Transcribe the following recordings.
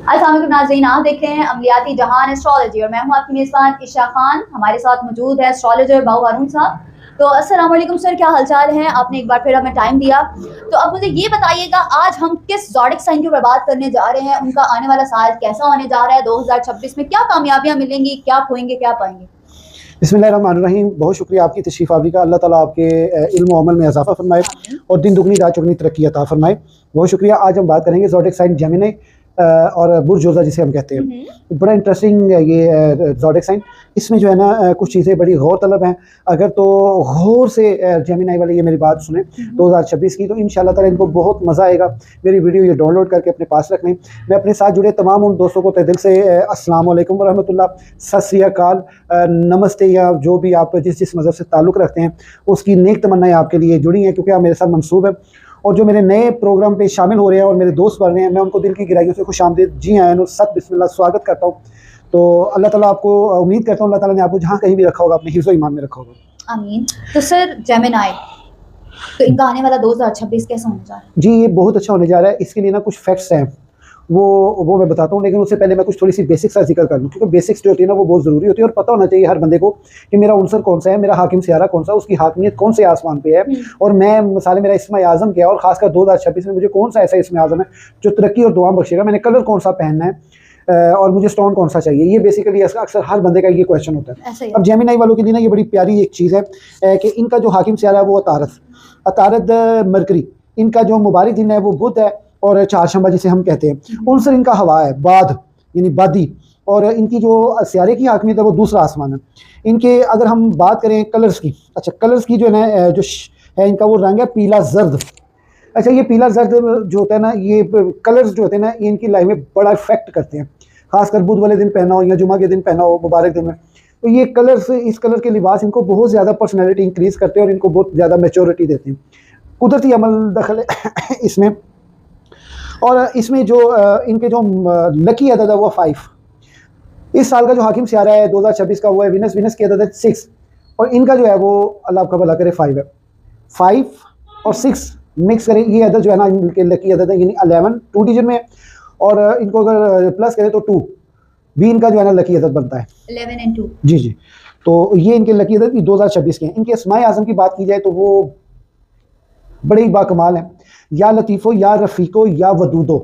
अस्सलाम वालेकुम नाज़रीन, आप देख रहे हैं अमलियाती जहान एस्ट्रोलॉजी और मैं हूं आपकी मेज़बान इशा खान। हमारे साथ मौजूद है एस्ट्रोलॉजर बाऊ हारून साहब। तो अस्सलाम वालेकुम सर, क्या हालचाल है? आपने एक बार फिर हमें टाइम दिया। तो अब मुझे ये बताइएगा, आज हम किस ज़ोडिक साइन के ऊपर बात करने जा रहे हैं? उनका आने वाला साल कैसा होने जा रहा है? 2026 में क्या कामयाबियाँ मिलेंगी, क्या खोएंगे, क्या पाएंगे? बिस्मिल्लाहिर्रहमानिर्रहीम। बहुत शुक्रिया आपकी तशरीफ़ आवरी का। अल्लाह ताला आपके इल्म और अमल में इजाफा फरमाए और दिन दुगनी रात चौगनी तरक्की अता फरमाए। बहुत शुक्रिया। आज हम बात करेंगे ज़ोडिक साइन जेमिनी और बुर्ज जोज़ा जिसे हम कहते हैं। बड़ा इंटरेस्टिंग ये ज़ोडिक साइन। इसमें जो है ना कुछ चीज़ें बड़ी गौर तलब हैं। अगर तो गौर से जेमिनी वाले ये मेरी बात सुने 2026 की, तो इंशाल्लाह ताला इनको बहुत मज़ा आएगा। मेरी वीडियो ये डाउनलोड करके अपने पास रख लें। मैं अपने साथ जुड़े तमाम उन दोस्तों को तहे दिल से अस्सलाम वालेकुम व रहमतुल्लाह, सत श्री अकाल, नमस्ते, या जो भी आप जिस मज़हब से ताल्लुक़ रखते हैं उसकी नेक तमन्नाएं आपके लिए जुड़ी हैं, क्योंकि आप मेरे साथ मंसूब है। और जो मेरे नए प्रोग्राम पे शामिल हो रहे हैं और मेरे दोस्त बन रहे हैं, मैं उनको दिल की गहराइयों से खुशामदीद जी आयन और सब बिस्मिल्लाह स्वागत करता हूँ। तो अल्लाह ताला आपको, उम्मीद करता हूँ अल्लाह ताला ने आपको जहाँ कहीं भी रखा होगा अपने हिफ्ज़-ओ ईमान में रखा होगा। आमीन। तो सर जेमिनी, तो इनका आने वाला 2026 कैसा होने जा रहा है? जी, ये बहुत अच्छा होने जा रहा है। इसके लिए ना कुछ फैक्ट्स हैं, वो मैं बताता हूँ, लेकिन उससे पहले मैं कुछ थोड़ी सी बेसिक्स का जिक्र कर लूँ, क्योंकि बेसिक्स जो होती है ना वो बहुत ज़रूरी होती है। और पता होना चाहिए हर बंदे को कि मेरा उनसर कौन सा है, मेरा हाकिम सियारा कौन सा, उसकी हाकिमियत कौन से आसमान पे है, और मैं मिसाल मेरा इस्म आज़म क्या है, और खासकर 2026 में मुझे कौन सा ऐसा इस्म आज़म है जो तरक्की और दुआ बख्शेगा, मैंने कलर कौन सा पहनना है, और मुझे स्टोन कौन सा चाहिए। ये बेसिकली अक्सर हर बंदे का ये क्वेश्चन होता है। अब जेमिनी वालों के लिए ना ये बड़ी प्यारी एक चीज़ है कि इनका जो हाकिम सियारा है वो अतारद मरकरी, इनका जो मुबारक दिन है वो बुध है, और चारशंबा जिसे हम कहते हैं। उनसर इनका हवा है, बाद यानी बादी, और इनकी जो सियारे की हाकमियत है वो दूसरा आसमान है। इनके अगर हम बात करें कलर्स की, अच्छा कलर्स की जो है ना जो है इनका वो रंग है पीला जर्द। अच्छा, ये पीला जर्द जो होता है ना, ये कलर्स जो होते हैं ना, ये इनकी लाइफ में बड़ा इफेक्ट करते हैं, खासकर बुध वाले दिन पहना हो या जुमा के दिन पहना हो, मुबारक दिन में। तो ये कलर्स, इस कलर के लिबास इनको बहुत ज़्यादा पर्सनैलिटी इंक्रीज़ करते हैं और इनको बहुत ज़्यादा मेच्योरिटी देते हैं। कुदरती अमल दखल है इसमें। और इसमें जो इनके जो लकी अदद है वो 5। इस साल का जो हाकिम सियारा है 2026 का वो है विनस। विनस की अदद है 6, और इनका जो है वो अल्लाह आपका भला करे 5 है। 5 और 6 मिक्स करें, ये अदद जो है ना इनके लकी अदद है, यानी 11 2 डिजिट में, और इनको अगर प्लस करें तो 2 भी इनका जो है ना लकी अदद बनता है, 11 और 2। जी जी। तो ये इनके लकी अदद 2026 के हैं। इनके अस्माए आज़म की बात की जाए तो वो बड़े ही बाकमाल हैं। या लतीफ़ो, या रफ़ीको, या वदूदो,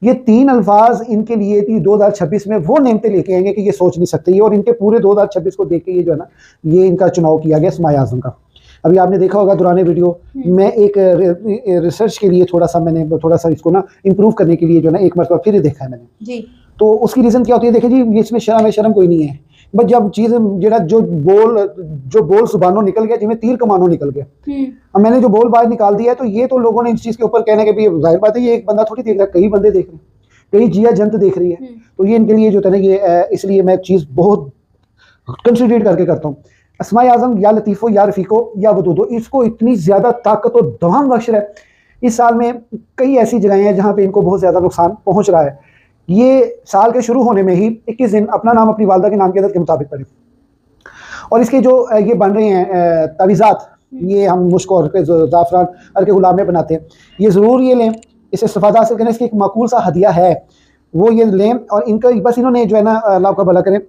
ये 3 अल्फाज इनके लिए 2026 में वो नेमतें लेके आएंगे कि ये सोच नहीं सकते। और इनके पूरे 2026 को देख के ये जो है ना, ये इनका चुनाव किया गया अस्माए आज़म का। अभी आपने देखा होगा दुराने वीडियो में एक रिसर्च के लिए थोड़ा सा इसको ना इम्प्रूव करने के लिए जो है ना एक मरतबा फिर देखा है मैंने जी। तो उसकी रीज़न क्या होती है, देखिए जी, इसमें शर्म कोई नहीं है, बस जब चीज़ जरा जो बोल सुबानो निकल गया, जिसमें तीर कमानो निकल गया। अब मैंने जो बोल बाहर निकाल दिया है, तो ये तो लोगों ने इस चीज़ के ऊपर कहने के भी जाहिर बात है, ये एक बंदा थोड़ी देख रहा है, कई बंदे देख रहे हैं, कई जिया जंत देख रही है। तो ये इनके लिए जो है ना ये इसलिए मैं चीज़ बहुत कंसिडरेट करके करता हूँ। अस्माए आज़म या लतीफ़ो, या रफ़ीको, या वदूदो, इसको इतनी ज़्यादा ताकत और दवाम बख्श रहा है। इस साल में कई ऐसी जगहें हैं जहाँ पे इनको बहुत ज़्यादा नुकसान पहुँच रहा है। ये साल के शुरू होने में ही 21 दिन अपना नाम अपनी वालदा के नाम की अदद के मुताबिक पढ़ें। और इसके जो ये बन रहे हैं तवीज़ात, ये हम मुश्क और ज़ाफ़रान अर्के गुलाब में बनाते हैं, ये ज़रूर ये लें, इससे इस्तेफ़ादा हासिल करें। इसकी एक माकूल सा हदिया है, वो ये लें, और इनका बस इन्होंने जो है ना अल्लाह का भला करें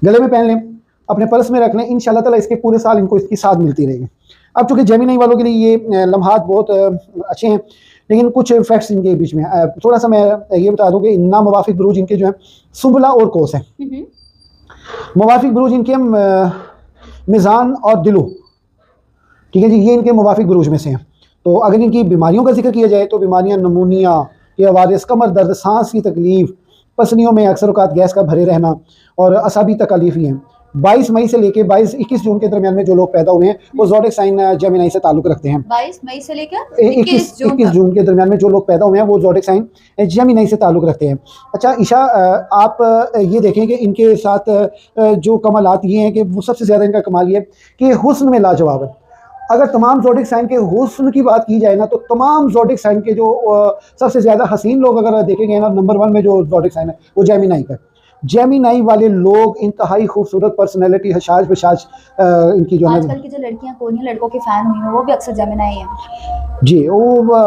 गले में पहन लें, अपने पर्स में रख लें। इंशाल्लाह ताला इसके पूरे साल इनको इसकी साथ मिलती रहेगी। अब चूँकि जेमिनी वालों के लिए ये लम्हात बहुत अच्छे हैं, लेकिन कुछ फैक्ट्स इनके बीच में थोड़ा सा मैं ये बता दूं कि नामुवाफिक बुरूज इनके जो है सुबला और कोस है। मुवाफिक बुरूज इनके मिज़ान और दिलु, ठीक है जी, ये इनके मुवाफिक बुरूज में से हैं। तो अगर इनकी बीमारियों का जिक्र किया जाए तो बीमारियां नमूनिया, ये वारिस, कमर दर्द, सांस की तकलीफ, पसलियों में अक्सर औकात गैस का भरे रहना, और असाबी तकलीफ ही हैं। 22 मई से लेके 21 जून के दरमियान में जो लोग पैदा हुए हैं वो ज़ोडिक साइन जेमिनी से ताल्लुक़ रखते हैं। 22 मई से लेकर 21 जून के दरमियान में जो लोग पैदा हुए हैं वो ज़ोडिक साइन जेमिनी से ताल्लुक़ रखते हैं। अच्छा ईशा, आप ये देखें कि इनके साथ जो कमालात ये हैं कि वो सबसे ज़्यादा इनका कमाल ये है कि हुस्न में लाजवाब है। अगर तमाम ज़ोडिक साइन के हुस्न की बात की जाए ना, तो तमाम ज़ोडिक साइन के जो सबसे ज़्यादा हसीन लोग अगर देखेंगे ना, नंबर 1 में जो ज़ोडिक साइन है वो जेमिनी का है। जेमिनाई वाले लोग इंतहाई खूबसूरत पर्सनैलिटी, हशाश बशाश इनकी जो है आजकल की जो लड़कियां कोरियन लड़कों के फैन हुई हैं वो भी अक्सर जेमिनाई हैं। जी, वो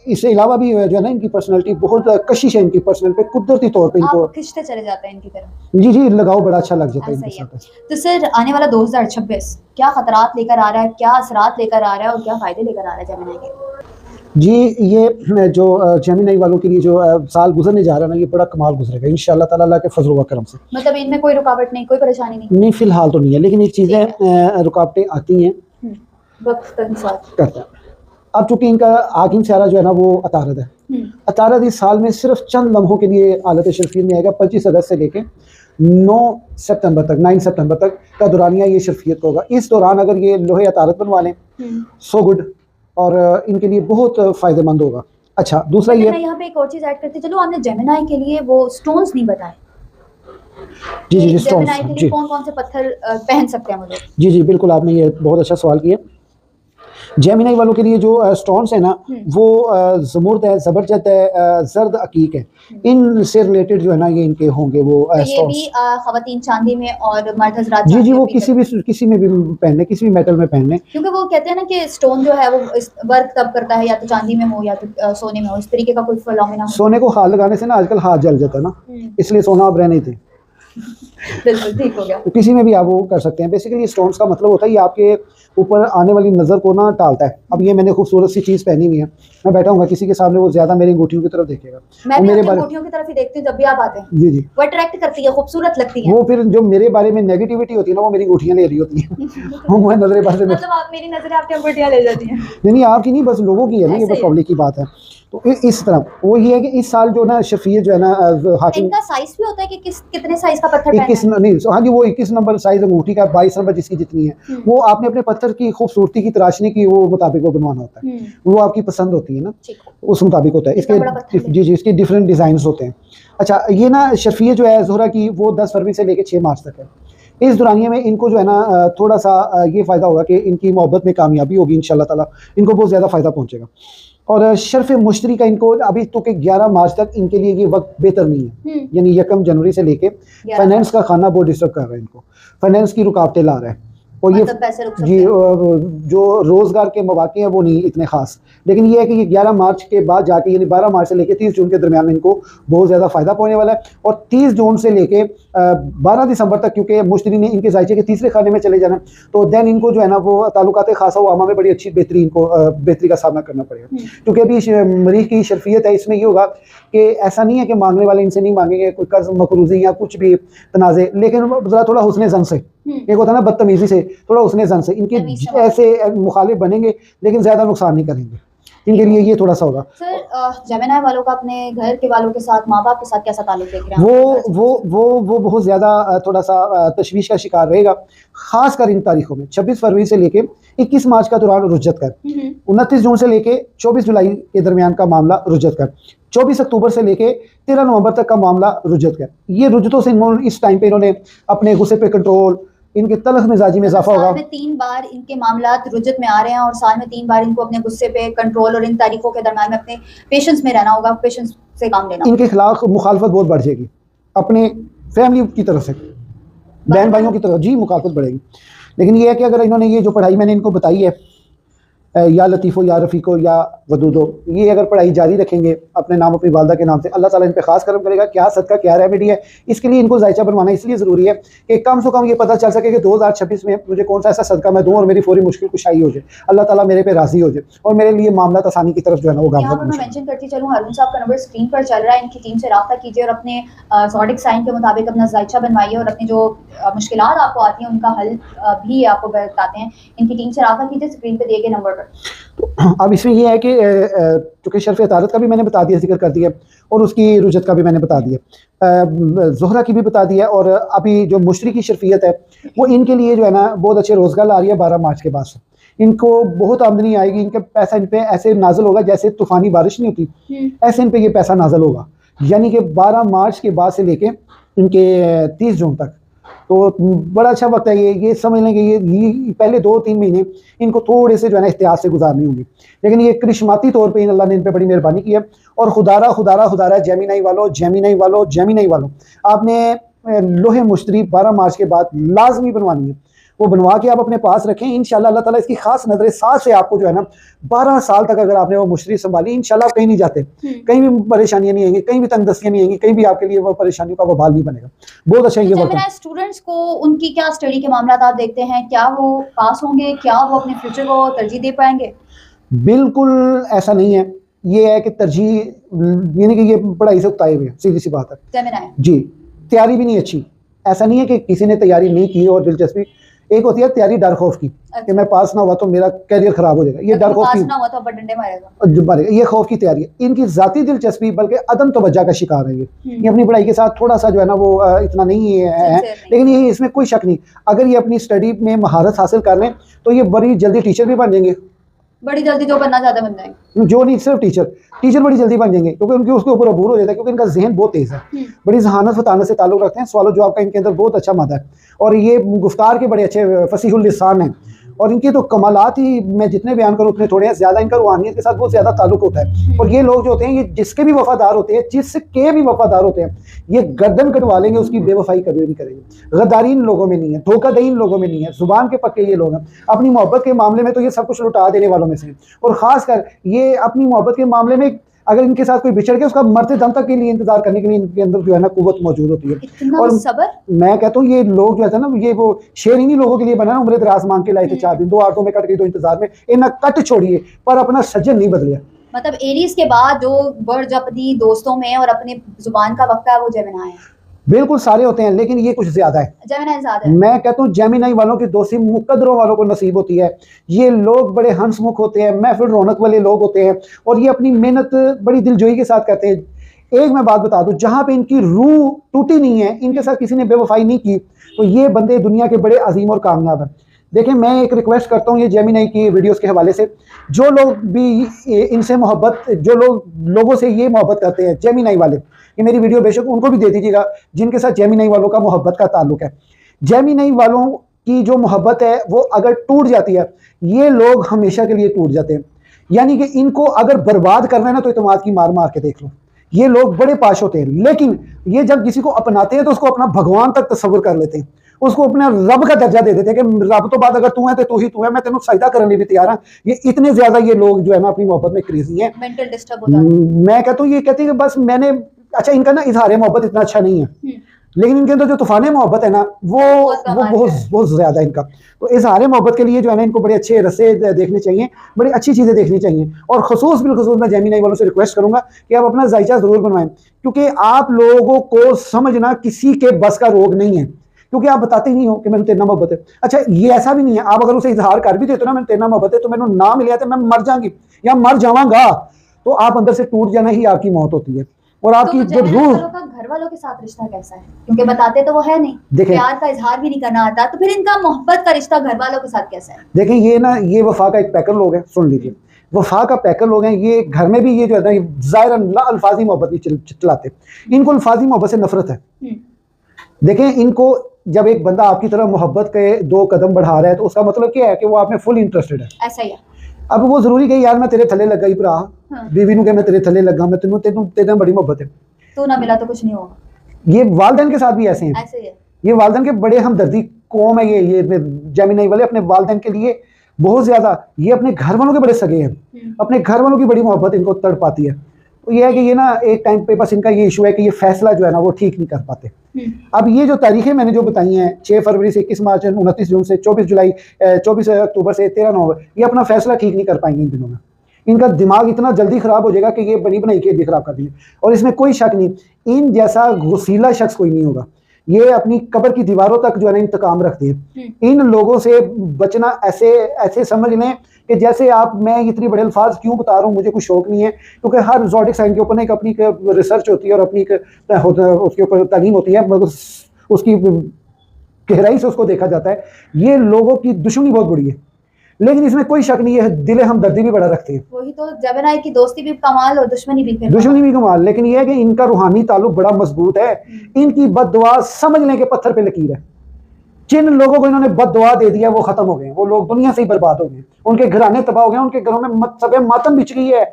इससे अलावा भी जो है ना इनकी पर्सनैलिटी बहुत कशिश है, इनकी पर्सनैलिटी पे कुदरती तौर पे इनको आप खिंचते चले जाते हैं इनकी तरफ। जी जी लगाव बड़ा अच्छा लग जाता है ऐसा इनके ही है। साथ। तो सर आने वाला 2026 क्या खतरात लेकर आ रहा है, क्या असरात लेकर आ रहा है और क्या फायदे लेकर आ रहा है जेमिनाई के? जी, ये जो जेमिनाई वालों के लिए जो साल गुजरने जा रहा है ना, ये बड़ा कमाल गुजरेगा इंशाल्लाह ताला, अल्लाह के फजल व करम से। मतलब इनमें कोई रुकावट नहीं, कोई परेशानी नहीं? नहीं, फिलहाल तो नहीं है, लेकिन एक चीज़ ठीक है, रुकावटें आती हैं, वक्त के साथ करता है। अब चूंकि इनका आगिन सारा जो है ना वो अतारद है, अतारद इस साल में सिर्फ चंद लम्हों के लिए हालत शर्फियत में आएगा। 25 अगस्त से लेके 9 सितंबर तक, 9 सितंबर तक का दौरानिया ये शर्फियत होगा। इस दौरान अगर ये लोहे अतारद बनवा लें सो गुड, और इनके लिए बहुत फ़ायदेमंद होगा। अच्छा, दूसरा ये मैं यहाँ पे एक और चीज़ ऐड करती, चलो आपने जेमिनाई के लिए वो स्टोन्स नहीं बताए। जी जी जी, जेमिनाई के लिए जी कौन कौन से पत्थर पहन सकते हैं वो लोग? जी जी बिल्कुल, आपने ये बहुत अच्छा सवाल किया। जेमिनाई वालों के लिए जो स्टोन्स है ना वो ज़मुर्द है, ज़बरजद है, जर्द अकीक है, इनसे रिलेटेड जो है ना ये इनके होंगे वो तो ये भी स्टोन्स। खवातीन चांदी में और मर्द हजरात जी जी, चांदी वो में भी किसी में भी पहनने, किसी भी मेटल में पहनने। क्योंकि वो कहते हैं ना कि स्टोन जो है वो वर्क तब करता है या तो चांदी में हो या तो सोने में हो, इस तरीके का कोई फिनोमेना हो। सोने को हाथ लगाने से ना आजकल हाथ जल जाता है ना, इसलिए सोना अब रहने थे। बिल्कुल ठीक हो गया। तो किसी में भी आप वो कर सकते हैं। बेसिकली स्टोन्स का मतलब होता है ये आपके ऊपर आने वाली नज़र को ना टालता है। अब ये मैंने खूबसूरत सी चीज़ पहनी हुई है, मैं बैठा हूँ किसी के सामने, वो ज़्यादा मेरी अंगूठियों की तरफ देखेगा, मैं भी मेरे आपकी बारे अंगूठियों की तरफ ही देखती हूँ जब भी आप आते हैं। जी जी, वो अट्रैक्ट करती है, खूबसूरत लगती है। वो फिर जो मेरे बारे में नेगेटिविटी होती है ना वो मेरी अंगूठियाँ ले रही होती हैं वो मुझे नजरेबाज में। मतलब आप मेरी नजरें आपकी अंगूठियाँ ले जाती हैं। नहीं, आपकी नहीं, बस लोगों की है ना, ये ऐसे बस ही है। पब्लिक की बात है। तो इस तरह वो ये है कि इस साल जो ना शफीर जो है ना हाकिम इनका साइज भी होता है कि कितने साइज का पत्थर 21 पहनना है? नहीं, हाँ जी, वो 21 नंबर साइज अंगूठी का, 22 नंबर जिसकी जितनी है वो आपने अपने पत्थर की खूबसूरती की तराशनी की वो मुताबिक वो बनवाना होता है, वो आपकी पसंद होती है ना, उस मुताबिक होता है। कितना बड़ा पत्थर इसके जी जी, इसके डिफरेंट डिज़ाइन होते हैं। अच्छा, ये ना शफीर जो है ज़ोहरा की वो 10 फरवरी से लेकर 6 मार्च तक है। इस दौरानिए में इनको जो है ना थोड़ा सा ये फ़ायदा होगा कि इनकी मोहब्बत में कामयाबी होगी इंशाल्लाह ताला, इनको बहुत ज़्यादा फ़ायदा पहुँचेगा। और शर्फ मुश्तरी का इनको अभी तो कि 11 मार्च तक इनके लिए ये वक्त बेहतर नहीं है, यानी 1 जनवरी से लेके फाइनेंस का खाना बहुत डिस्टर्ब कर रहा है इनको, फाइनेंस की रुकावटें ला रहा है। और ये मतलब पैसे रुक सकते जी हैं। जो रोज़गार के मौके हैं वो नहीं इतने ख़ास, लेकिन ये है कि ये 11 मार्च के बाद जाके यानी 12 मार्च से लेके 30 जून के दरमियान में इनको बहुत ज़्यादा फ़ायदा पहुँचने वाला है। और 30 जून से लेके 12 दिसंबर तक, क्योंकि मुश्तरी ने इनके जायचे के तीसरे खाने में चले जाना, तो देन इनको जो है ना वो ताल्लुकात खासा वामा में बड़ी अच्छी बेहतरी इनको बेहतरी का सामना करना पड़ेगा। क्योंकि अभी मरीज़ की शर्फियत है, इसमें ये होगा कि ऐसा नहीं है कि मांगने वाले इनसे नहीं मांगेंगे कोई कर्ज मकरूजी या कुछ भी तनाज़े, लेकिन ज़रा थोड़ा हुस्न ज़न से, एक होता है ना बदतमीजी से, थोड़ा हुस्न ज़न से इनके ऐसे मुखालिफ बनेंगे लेकिन ज़्यादा नुकसान नहीं करेंगे, इनके लिए ये थोड़ा सा होगा। सर जेमिनाई वालों का अपने घर के वालों के साथ, माँ बाप के साथ कैसा ताल्लुक देख रहे हैं? वो बहुत ज़्यादा थोड़ा सा तशवीश का शिकार रहेगा, खासकर इन तारीखों में 26 फरवरी से लेके 21 मार्च का दौरान रुज्जत कर, 29 जून से लेके 24 जुलाई के दरमियान का मामला रुज्जत कर, 24 अक्टूबर से लेके 13 नवंबर तक का मामला रुज्जत कर। ये रुज्जतों से इस टाइम पे इन्होंने अपने गुस्से पे कंट्रोल, इनके तलख मिजाजी में इजाफा होगा। साल में 3 बार इनके मामलात रुज्जत में आ रहे हैं और साल में 3 बार इनको अपने गुस्से पे कंट्रोल और इन तारीखों के दरमियान में अपने पेशेंस में रहना होगा, पेशेंस से काम लेना। इनके खिलाफ मुखालफत बहुत बढ़ जाएगी अपने फैमिली की तरफ से, बहन भाइयों की तरफ जी मुखालफत बढ़ेगी। लेकिन ये है कि अगर इन्होंने ये जो पढ़ाई मैंने इनको बताई है, या लतीफ़ो या रफ़ीको या वदूदो, ये अगर पढ़ाई जारी रखेंगे अपने नाम अपनी वालदा के नाम से, अल्लाह ताला इन पे खास करम करेगा। क्या सदका क्या रेमेडी है, इसके लिए इनको जायचा बनवाना इसलिए ज़रूरी है कि कम से कम ये पता चल सके कि 2026 में मुझे कौन सा ऐसा सदका मैं दूँ और मेरी फौरी मुश्किल कुशाई हो जाए, अल्लाह ताला मेरे पे राज़ी हो जाए और मेरे लिए मामला आसानी की तरफ जो है ना वो यहाँ पर मैं मेंशन करती चलूँ, हारून साहब का नंबर स्क्रीन पर चल रहा है, इनकी टीम से रब्ता कीजिए और अपने ज़ोडिक साइन के मुताबिक अपना जायचा बनवाइए और अपनी जो मुश्किलात आपको आती हैं उनका हल भी आपको बताते हैं। इनकी टीम से रब्ता कीजिए स्क्रीन पे दिए गए नंबर पर। अब इसमें यह है कि चूँकि शर्फ़ अतारत का भी मैंने बता दिया, जिक्र कर दिया, और उसकी रुजत का भी मैंने बता दिया, ज़ोहरा की भी बता दिया, और अभी जो मुश्तरी की शर्फियत है वो इनके लिए जो है ना बहुत अच्छे रोज़गार आ रही है। 12 मार्च के बाद से इनको बहुत आमदनी आएगी, इनका पैसा इन पे ऐसे नाजल होगा जैसे तूफ़ानी बारिश नहीं होती, ऐसे इन पे ये पैसा नाजल होगा। यानी कि 12 मार्च के बाद से लेके इनके 30 जून तक, तो बड़ा अच्छा वक्त है। ये समझ लें कि ये पहले 2-3 महीने इनको थोड़े से जो है ना एहतियात से गुजारनी होगी, लेकिन ये करिश्माती तौर पे अल्लाह ने इन पे बड़ी मेहरबानी की है। और खुदारा खुदारा खुदारा जेमिनाई वालों, जेमिनाई वालों, जेमिनाई वालों, आपने लोहे मुश्तरी 12 मार्च के बाद लाजमी बनवानी है, वो बनवा के आप अपने पास रखें। इंशाल्लाह अल्लाह ताला इसकी खास नजर साथ से आपको जो है ना 12 साल तक अगर आपने वो मुश्तरी संभाली, इंशाल्लाह आप कहीं नहीं जाते, कहीं भी परेशानियां नहीं आएंगी, कहीं भी तंगदस्तियां नहीं आएंगी, कहीं भी आपके लिए वो परेशानियों का वबाल नहीं बनेगा। बहुत अच्छा ये वक्त है। स्टूडेंट्स को उनकी क्या स्टडी के मामला आप देखते हैं, क्या वो पास होंगे, क्या वो अपने फ्यूचर को तरजीह दे पाएंगे? बिल्कुल ऐसा नहीं है, ये है कि तरजीह यानी कि ये पढ़ाई से उकताए हुए, सीधी सी बात है जी। तैयारी भी नहीं अच्छी, ऐसा नहीं है कि किसी ने तैयारी नहीं की और दिलचस्पी, एक होती है तैयारी डर खौफ की कि मैं पास ना हुआ तो मेरा कैरियर खराब हो जाएगा, ये डर खौफ की ना हुआ तो डंडे मारेगा, ये खौफ की तैयारी है। इनकी जाती दिलचस्पी बल्कि अदम तवज्जो का शिकार है ये अपनी पढ़ाई के साथ थोड़ा सा जो है ना वो इतना नहीं है, लेकिन ये इसमें कोई शक नहीं, अगर ये अपनी स्टडी में महारत हासिल कर लें तो ये बड़ी जल्दी टीचर भी बन जाएंगे, बड़ी जल्दी जो बनना चाहते बन जाएंगे, जो नहीं सिर्फ टीचर बड़ी जल्दी बन जाएंगे, क्योंकि उनके उसके ऊपर अबूर हो जाता है, क्योंकि इनका जहन बहुत तेज है, बड़ी जहानत फतानत से ताल्लुक रखते हैं, सवाल जवाब का इनके अंदर बहुत अच्छा मादा है, और ये गुफ्तार के बड़े अच्छे फसीहुल लिसान हैं, और इनके तो कमालात ही मैं जितने बयान करूँ उतने थोड़े हैं, ज़्यादा इनका रूहानियत के साथ बहुत ज़्यादा ताल्लुक होता है। और ये लोग जो होते हैं ये जिसके भी वफादार होते हैं, जिसके भी वफादार होते हैं, ये गर्दन कटवा लेंगे, उसकी बेवफाई कभी नहीं करेंगे। गद्दारी इन लोगों में नहीं है, धोखाधड़ी इन लोगों में नहीं है, जुबान के पक्के ये लोग हैं। अपनी मोहब्बत के मामले में तो ये सब कुछ लुटा देने वालों में से, और ख़ासकर ये अपनी मोहब्बत के मामले में अगर इनके साथ कोई बिछड़ गया, उसका मरते दम तक के लिए इंतजार करने के लिए इनके अंदर जो है ना कुव्वत मौजूद होती है। और सबर, मैं कहता हूँ ये लोग जो है ना, ये वो शेर इन्हीं लोगों के लिए बना ना, उम्र दराज मांग के लाए थे 4 दिन, 2 आरतों में कट गई तो इंतजार में, इन्हें कट छोड़िए पर अपना सज्जन नहीं बदलिया। मतलब एरीज के बाद जो वर्ड अपनी दोस्तों में और अपने जुबान का वक्ता है वो जेमिनाई है। बिल्कुल सारे होते हैं, लेकिन ये कुछ ज्यादा है, जेमिनाई ज्यादा है। मैं कहता हूँ जेमिनाई वालों की दोस्ती मुकद्दरों वालों को नसीब होती है। ये लोग बड़े हंसमुख होते हैं, महफिल रौनक वाले लोग होते हैं, और ये अपनी मेहनत बड़ी दिलजोई के साथ करते हैं। एक मैं बात बता दूं, जहां पे इनकी रूह टूटी नहीं है, इनके साथ किसी ने बेवफाई नहीं की, तो ये बंदे दुनिया के बड़े अजीम और कामयाब हैं। देखें, मैं एक रिक्वेस्ट करता हूँ ये जेमिनाई की वीडियोस के हवाले से, जो लोग भी इनसे मोहब्बत, जो लोगों से ये मोहब्बत करते हैं जेमिनाई वाले, ये मेरी वीडियो बेशक उनको भी दे दीजिएगा जिनके साथ जेमिनाई वालों का मोहब्बत का ताल्लुक है। जेमिनाई वालों की जो मोहब्बत है वो अगर टूट जाती है, ये लोग हमेशा के लिए टूट जाते हैं। यानी कि इनको अगर बर्बाद करना है ना, तो इत्मीनान की मार मार के देख लो। ये लोग बड़े पाश होते हैं, लेकिन ये जब किसी को अपनाते हैं तो उसको अपना भगवान तक तस्वर कर लेते हैं, उसको अपना रब का दर्जा दे देते हैं कि रब तो बाद अगर तू है तो तू ही तू है, मैं तेनों सजदा करने भी तैयार हूं। ये इतने ज्यादा ये लोग जो है ना अपनी मोहब्बत में क्रेजी हैं, मेंटल डिस्टर्ब होता है। मैं कहता हूँ ये कहते हैं कि बस मैंने, अच्छा इनका ना इजहार मोहब्बत इतना अच्छा नहीं है, लेकिन इनके अंदर जो तूफान मोहब्बत है ना वो बहुत ज्यादा इनका। तो इजहार मोहब्बत के लिए जो है ना इनको बड़े अच्छे रस्से देखने चाहिए, बड़ी अच्छी चीजें देखनी चाहिए। और खसूस बिलखसूस मैं जेमिनाई वालों से रिक्वेस्ट करूंगा कि आप अपना जायचा जरूर बनवाएं, क्योंकि आप लोगों को समझना किसी के बस का रोग नहीं है, क्योंकि आप बताते ही नहीं हो कि मैंने तेरा मोहब्बत है। अच्छा ये ऐसा भी नहीं है, आप अगर उसे इजहार कर भी देते हो ना मैंने तेरा मोहब्बत है, तो मैंने ना मिला तो मैं मर जाऊंगी या मर जाऊंगा, तो आप अंदर से टूट जाना ही आपकी मौत होती है। और आपकी तो रूह का घर वालों के साथ रिश्ता कैसा है, क्योंकि बताते तो वो है नहीं, प्यार का इजहार भी नहीं करना आता, तो फिर इनका मोहब्बत का रिश्ता घर वालों के साथ कैसा है? देखें ये ना, ये वफा का एक पैकर लोग हैं, सुन लीजिए, वफा का पैकर लोग हैं। ये घर में भी ये जो है ना ज़ाहिरन अल्फाजी मोहब्बत नहीं चलाते, इनको अल्फाजी मोहब्बत से नफरत है। देखें इनको, जब एक बंदा आपकी तरह मोहब्बत के 2 कदम बढ़ा रहा है तो उसका मतलब क्या है कि वो आप में फुल इंटरेस्टेड है। ऐसा ही है। अब वो जरूरी कि यार मैं तेरे थले लगा ही भरा, बीवी नूं के मैं तेरे थले लगा, मैं तेरे बड़ी मोहब्बत है, तू ना मिला तो कुछ नहीं होगा। ये वालदैन के साथ भी ऐसे हैं, ऐसे ही है। ये वालदैन के बड़े हमदर्दी कौम है। ये जेमिनाई वाले अपने वालदैन के लिए बहुत ज्यादा, ये अपने घर वालों के बड़े सगे हैं, अपने घर वालों की बड़ी मोहब्बत इनको तड़ पाती है। तो ये है कि ये ना एक टाइम पे बस इनका ये इशू है कि ये फैसला जो है ना वो ठीक नहीं कर पाते। अब ये जो तारीखें मैंने जो बताई हैं, 6 फरवरी से 21 मार्च, 29 जून से 24 जुलाई, 24 अक्टूबर से 13 नवंबर, ये अपना फैसला ठीक नहीं कर पाएंगे इन दिनों में। इनका दिमाग इतना जल्दी खराब हो जाएगा कि ये बनी बनाई के खराब कर देंगे। और इसमें कोई शक नहीं, इन जैसा गुस्सीला शख्स कोई नहीं होगा। ये अपनी कब्र की दीवारों तक जो है ना इंतकाम रखते हैं। इन लोगों से बचना ऐसे समझ लें कि जैसे आप, मैं इतनी बड़े अल्फाज क्यों बता रहा हूँ, मुझे कुछ शौक नहीं है, क्योंकि हर ज़ोडिक साइन के ऊपर एक अपनी रिसर्च होती है और अपनी उसके ऊपर तालीम होती है, उसकी गहराई से उसको देखा जाता है। ये लोगों की दुश्मनी बहुत बड़ी है, लेकिन इसमें कोई शक नहीं है, दिल हमदर्दी भी बड़ा रखते हैं। वही तो, जेमिनाई की दोस्ती भी कमाल और दुश्मनी भी कमाल, लेकिन यह है कि इनका रूहानी ताल्लुक बड़ा मजबूत है। इनकी बद्दुआ समझ लें कि पत्थर पे लकीर है। जिन लोगों को इन्होंने बद्दुआ दे दिया वो खत्म हो गए, वो लोग दुनिया से ही बर्बाद हो गए, उनके घराने तबाह हो गए, उनके घरों में सब मातम बिछ गई है,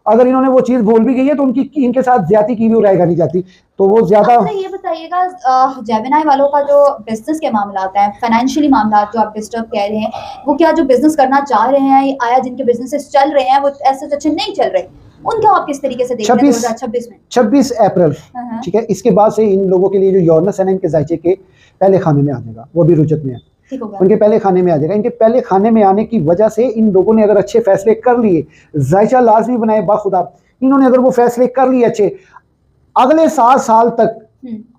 अगर इन्होंने वो चीज भूल भी गई है तो उनकी इनके साथ ज्यादती की भी रहेगा नहीं जाती, तो वो ज्यादा। अच्छा ये बताइएगा, जेमिनाई वालों का जो बिजनेस के मामला है, फाइनेंशियली मामला जो आप डिस्टर्ब कह रहे हैं, वो क्या जो बिजनेस करना चाह रहे हैं, आया जिनके बिजनेसेस चल रहे हैं वो ऐसे अच्छे नहीं चल रहे, उनका आप किस तरीके से देख रहे हैं 2026 में? 26 अप्रैल, ठीक है, इसके बाद से इन लोगों के लिए जो यूरनस है ना, इनके जायचे के पहले खाने में आ जाएगा, वो भी रुजत में है, उनके पहले खाने में आ जाएगा। इनके पहले खाने में आने की वजह से इन लोगों ने अगर अच्छे फैसले कर लिए, जायचा लाजमी बनाए बाखुदा, इन्होंने अगर वो फैसले कर लिए अच्छे, अगले 7 साल तक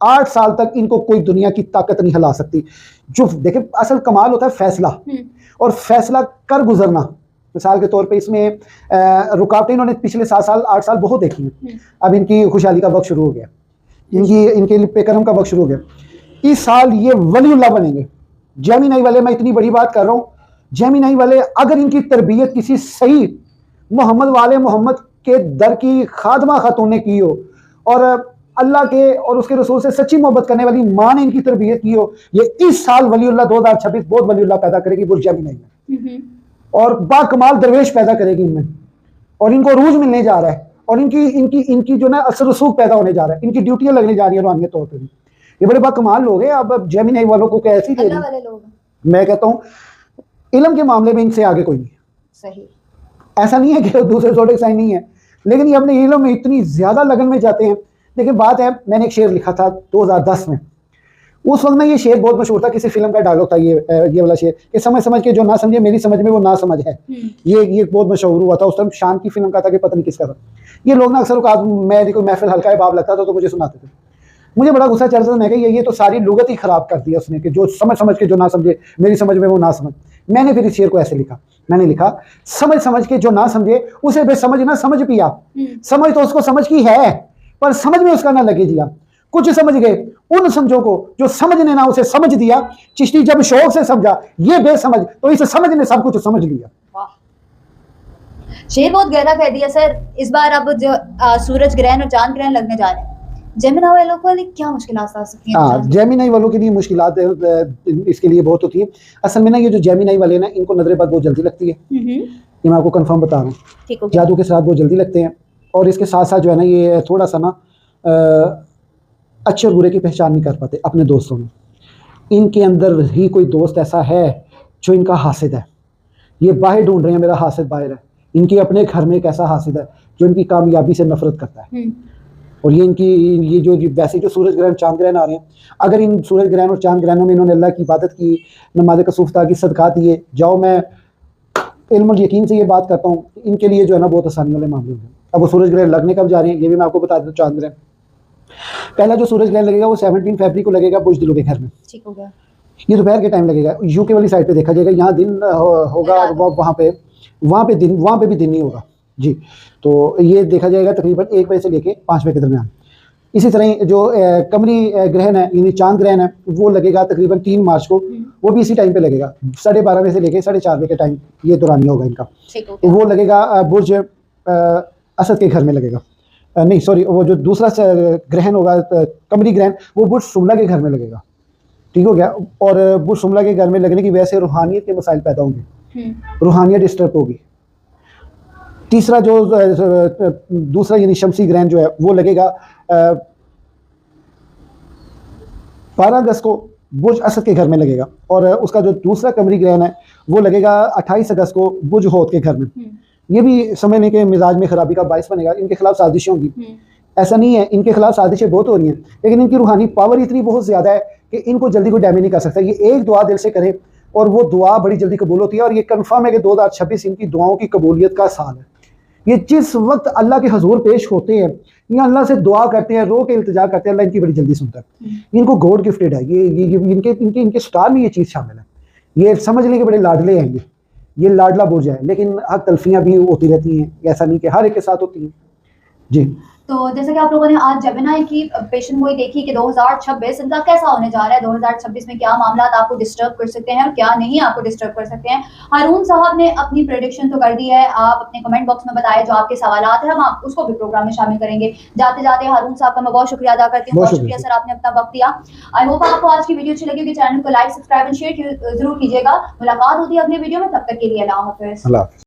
8 साल तक इनको कोई दुनिया की ताकत नहीं हिला सकती। जो देखे असल कमाल होता है फैसला, और फैसला कर गुजरना। मिसाल के तौर पे इसमें रुकावटें इन्होंने पिछले 7 साल 8 साल बहुत देखी हैं, अब इनकी खुशहाली का वक्त शुरू हो गया, इनके लिए पेकरम का वक्त शुरू हो गया। इस साल ये वलीउल्लाह बनेंगे। जेमिनाई वाले, मैं इतनी बड़ी बात कर रहा हूँ, जेमिनाई वाले अगर इनकी तरबियत किसी सही मोहम्मद वाले मोहम्मद के दर की खादमा खातून ने की हो, और अल्लाह के और उसके रसूल से सच्ची मोहब्बत करने वाली माँ ने इनकी तरबियत की हो, ये इस साल वलीउल्लाह 2026 बहुत वलीउल्लाह पैदा करेगी बुर्ज जेमिनाई में, और बाकमाल दरवेश पैदा करेगी इनमें, और इनको रूज मिलने जा रहा है, और इनकी इनकी इनकी जो ना असर रसूख पैदा होने जा रहा है, इनकी ड्यूटियां लगने जा रही है रूहानी तौर पर भी। ये बड़े बाकमाल लोग हैं। अब जेमिनाई वालों को कैसे ही मैं कहता हूँ इल्म के मामले में इनसे आगे कोई नहीं। सही, ऐसा नहीं है कि दूसरे जोड़े साइन नहीं है, लेकिन ये अपने इल्म में इतनी ज्यादा लगन में जाते हैं। देखिए बात है, मैंने एक शेर लिखा था 2010 में, उस वक्त में ये शेर बहुत मशहूर था, किसी फिल्म का डायलॉग था ये वाला शेर कि समझ समझ के जो ना समझे मेरी समझ में वो ना समझ है। ये बहुत मशहूर हुआ था उस टाइम, शान की फिल्म का था कि पता नहीं किसका था। ये लोग ना अक्सर मैं कोई महफिल हल्का बाब लगता था तो मुझे सुनाते थे, मुझे बड़ा गुस्सा चलता था। मैं कहा ये तो सारी लुगत ही खराब कर दिया उसने, कि जो समझ समझ के जो ना समझे मेरी समझ में वो ना समझ। मैंने फिर इस शेर को ऐसे लिखा, मैंने लिखा समझ समझ के जो ना समझे उसे बेसमझ ना समझ पिया, समझ तो उसको समझ की है पर समझ में उसका ना लगे जिया। कुछ समझ गए उन समझों को जो समझने ना उसे समझ दिया, चिश्ती जब शौक से समझा ये बेसमझ तो इसे समझ ने सब कुछ समझ लिया। शेर बहुत गहरा कह दिया सर। इस बार अब जो सूरज ग्रहण और चांद ग्रहण लगने जा रहे हैं, जेमिनाई वालों को क्या मुश्किलात आ सकती हैं? हाँ, जेमिनाई वालों के लिए मुश्किलात इसके लिए बहुत होती है। असल में ना ये जो जेमिनाई वाले ना, इनको नजर बद बहुत जल्दी लगती है, ये मैं आपको कंफर्म बता रहा हूँ। जादू के साथ बहुत जल्दी लगते हैं, और इसके साथ साथ जो है ना ये थोड़ा सा ना अच्छे और बुरे की पहचान नहीं कर पाते अपने दोस्तों में। इनके अंदर ही कोई दोस्त ऐसा है जो इनका हासिद है, ये बाहर ढूंढ रहे हैं मेरा हासिद बाहर है। इनके अपने घर में एक ऐसा हासिद है जो इनकी कामयाबी से नफरत करता है। और ये इनकी ये जो वैसे जो सूरज ग्रहण चांद ग्रहण आ रहे हैं, अगर इन सूरज ग्रहण और चांद ग्रहणों में इन्होंने अल्लाह की इबादत की, नमाज कसूफ़ता की, सदका दिए, जाओ मैं इल्म यकीन से ये बात करता हूँ, इनके लिए जो है ना बहुत आसानी वाले मामले हैं। अब वो सूरज ग्रहण लगने कब जा रहे हैं ये भी मैं आपको बता देता हूँ। चांद ग्रहण पहला जो सूरज ग्रहण लगेगा वो 17 फरवरी को लगेगा बुर्ज दिलों के घर में, ठीक हो गया। ये दोपहर के टाइम लगेगा, यूके वाली साइड पे देखा जाएगा, यहाँ दिन होगा और वहाँ पे भी दिन नहीं होगा जी। तो ये देखा जाएगा तकरीबन 1 बजे से लेके 5 बजे के दरमियान। इसी तरह जो कमरी ग्रहण है यानी चांद ग्रहण है वो लगेगा तकरीबन 3 मार्च को, वो भी इसी टाइम पे लगेगा, 12:30 बजे से लेके 4:30 बजे के टाइम ये दौरानिया होगा इनका। तो वो लगेगा बुर्ज असद के घर में लगेगा, नहीं सॉरी, वो जो दूसरा ग्रहण होगा कमरी ग्रहण वो बुर्ज शुमला के घर में लगेगा, ठीक हो गया। और बुर्ज शुमला के घर में लगने की वजह से रूहानियत के मसाइल पैदा होंगे, रूहानियत डिस्टर्ब होगी। तीसरा जो दूसरा यानी शमसी ग्रहण जो है वो लगेगा 12 अगस्त को बुर्ज असद के घर में लगेगा, और उसका जो दूसरा कमरी ग्रहण है वो लगेगा 28 अगस्त को बुर्ज होद के घर में। ये भी समझने के मिजाज में खराबी का बायस बनेगा, इनके खिलाफ साजिशें होंगी। ऐसा नहीं है, इनके खिलाफ साजिशें बहुत हो रही हैं, लेकिन इनकी रूहानी पावर इतनी बहुत ज़्यादा है कि इनको जल्दी कोई डैमेज नहीं कर सकता। ये एक दुआ दिल से करे और वो दुआ बड़ी जल्दी कबूल होती है, और ये कन्फर्म है कि 2026 इनकी दुआओं की कबूलियत का साल है। ये जिस वक्त अल्लाह के हजूर पेश होते हैं या अल्लाह से दुआ करते हैं, रो के इल्तिजा करते हैं, अल्लाह इनकी बड़ी जल्दी सुनता है। इनको गॉड गिफ्टेड है, ये इनके स्टार में ये चीज़ शामिल है। ये समझ लें कि बड़े लाडले हैं, ये लाडला बुर्ज है, लेकिन हक तलफियाँ भी होती रहती हैं, ऐसा नहीं कि हर एक के साथ होती हैं जी। तो जैसे कि आप लोगों ने आज जेमिनाई की पेशन गोई देखी कि 2026 इनका कैसा होने जा रहा है, 2026 में क्या मामला आपको डिस्टर्ब कर सकते हैं और क्या नहीं आपको डिस्टर्ब कर सकते हैं। हारून साहब ने अपनी प्रेडिक्शन तो कर दी है, आप अपने कमेंट बॉक्स में बताएं जो आपके सवालात हैं, हम आप उसको भी प्रोग्राम में शामिल करेंगे। जाते जाते हारून साहब का मैं बहुत शुक्रिया अदा करती हूँ, बहुत शुक्रिया सर आपने अपना वक्त दिया। आई होप आपको आज की वीडियो अच्छी लगी होगी, चैनल को लाइक सब्सक्राइब एंड शेयर जरूर कीजिएगा। मुलाकात होती है अपने वीडियो में, तब तक के लिए अल्लाह हाफिज़।